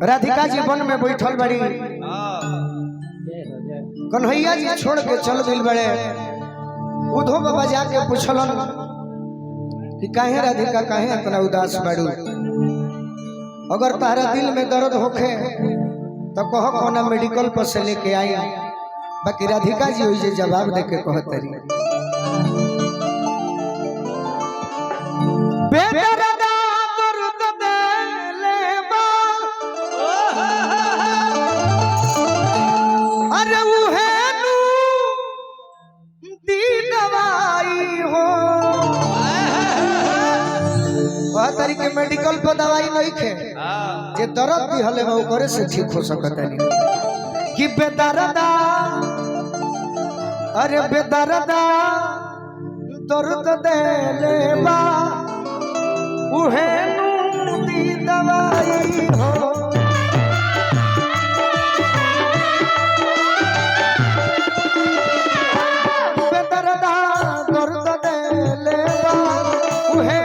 राधिका जी वन में बैठल बड़ी, कन्हैया जी छोड़ के चल दिल बड़े। उधो बाबा जाके पूछलन कि काहे राधिका काहे इतना उदास बाड़ू, अगर तारा दिल में दर्द होखे तो कह कोना मेडिकल पर से लेके आई। बाकी राधिका जी वही जवाब दे के कहतरी तरीके मेडिकल पर दवाई नहीं खे जे दर्द भी हले वो करे से ठीक हो सकता नहीं कि बेदर्दा अरे बेदर्दा दर्द दे ले बा उहे नू दी दवाई हो। बेदर्दा दर्द दे ले बा उहे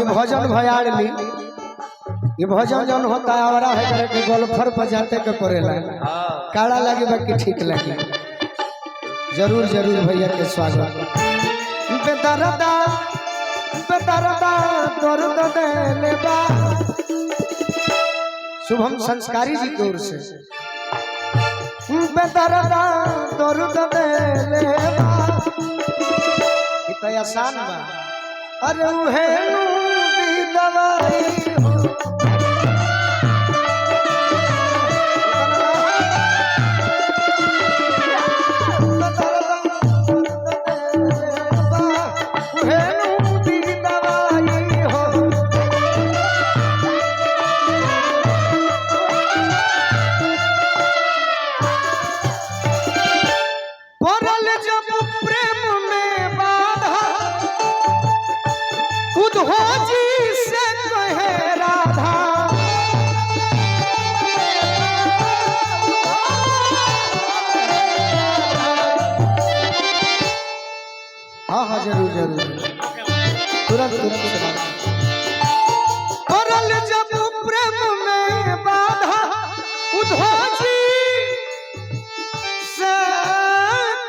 भजन भयाड़ ली। ये भजन जौन होता है आवरा है करे के गोल्फर पर जाते के पड़ेला काड़ा लगे बाकी ठीक लगे। जरूर जरूर भैया के स्वागत। बेदर्दा बेदर्दा दर्द दे ले बा शुभम संस्कारी जी की ओर से बेदर्दा दर्द दे ले बा इतना आसान बा। अरे उहे दी दवाई हो। हाँ जरूर जरूर तुरंत तुरंत परल जब प्रेम में बाधा उधोजी से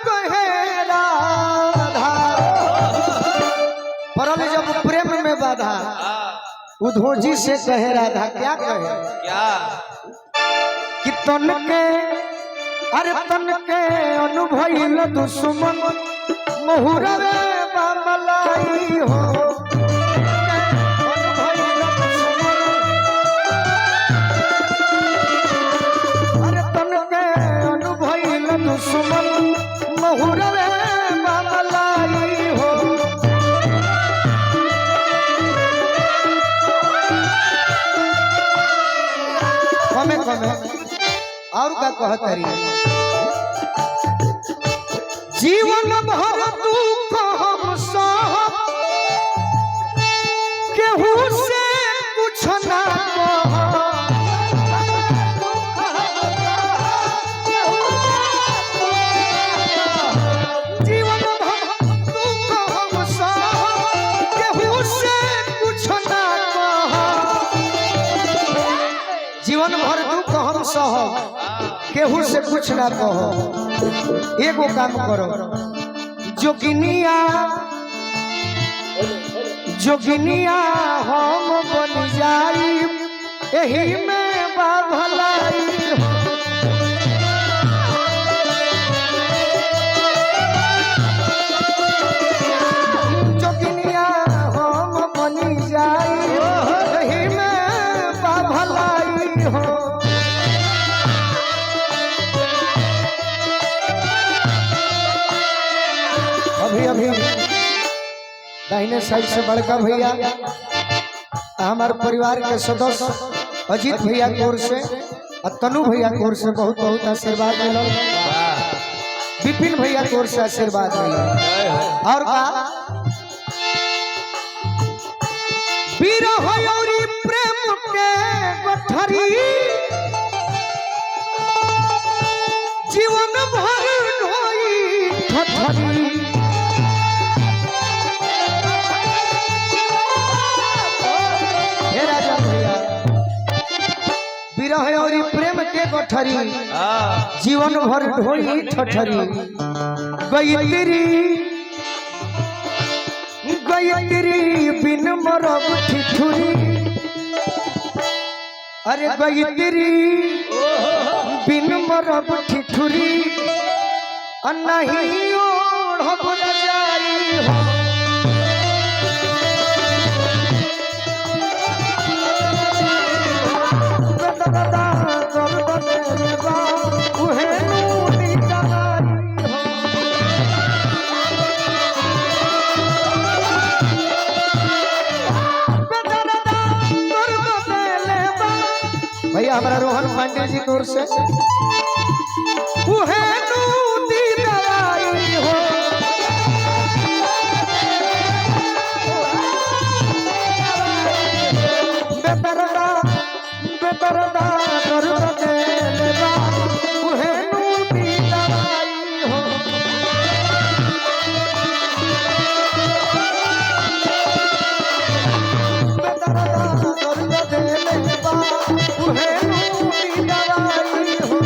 कहे राधा। परल जब प्रेम में बाधा उधोजी से कहे राधा क्या कहे क्या कि तन के अरे तन के अनुभव दुश्मन मुहुरवे मलाई हो। अरे तन के अनुभव दुश्मन मुहुरवे मलाई हो। कमे कमे और का कहतरी जीवन भर दुख हम सह केहू से कुछ ना कह। जीवन भर दुख हम सह केहू से कुछ ना कह। जीवन भर दुख हम सह केहू से कुछ ना कह। एगो काम करो जोगिनिया जोगिनिया हम बन जाई एही में बा भलाई हो। जोगिनिया हम बन जाई एही में बा भलाई हो। अभी अभी दाहिने साइड से बड़का भैया हमारे परिवार के सदस्य अजीत भैया की ओर से और तनु भैया की ओर से बहुत बहुत आशीर्वाद मिलल। विपिन भैया की ओर से आशीर्वाद मिला। और का विरह और प्रेम के गठरी जीवन भर ढोई ठठरी हे राजा भैया विरह और प्रेम के गठरी जीवन भर ढोई ठठरी गयत्री बिन मरब ठिठुरी अरे गयत्री बिन मरब ठिठुरी नहीं ओढ़ब रजाई हो भैया हमारा रोहन पांडे जी की ओर से हो बेदरदा बेदरदा दर्द देले बा उहे नूती दवाई हो बेदरदा दर्द देले बा उहे नूती दवाई हो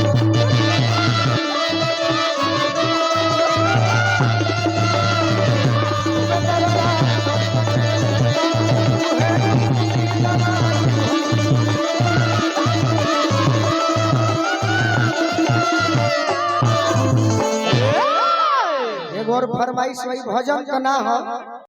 एक और फरमाइश वही भजन का ना हो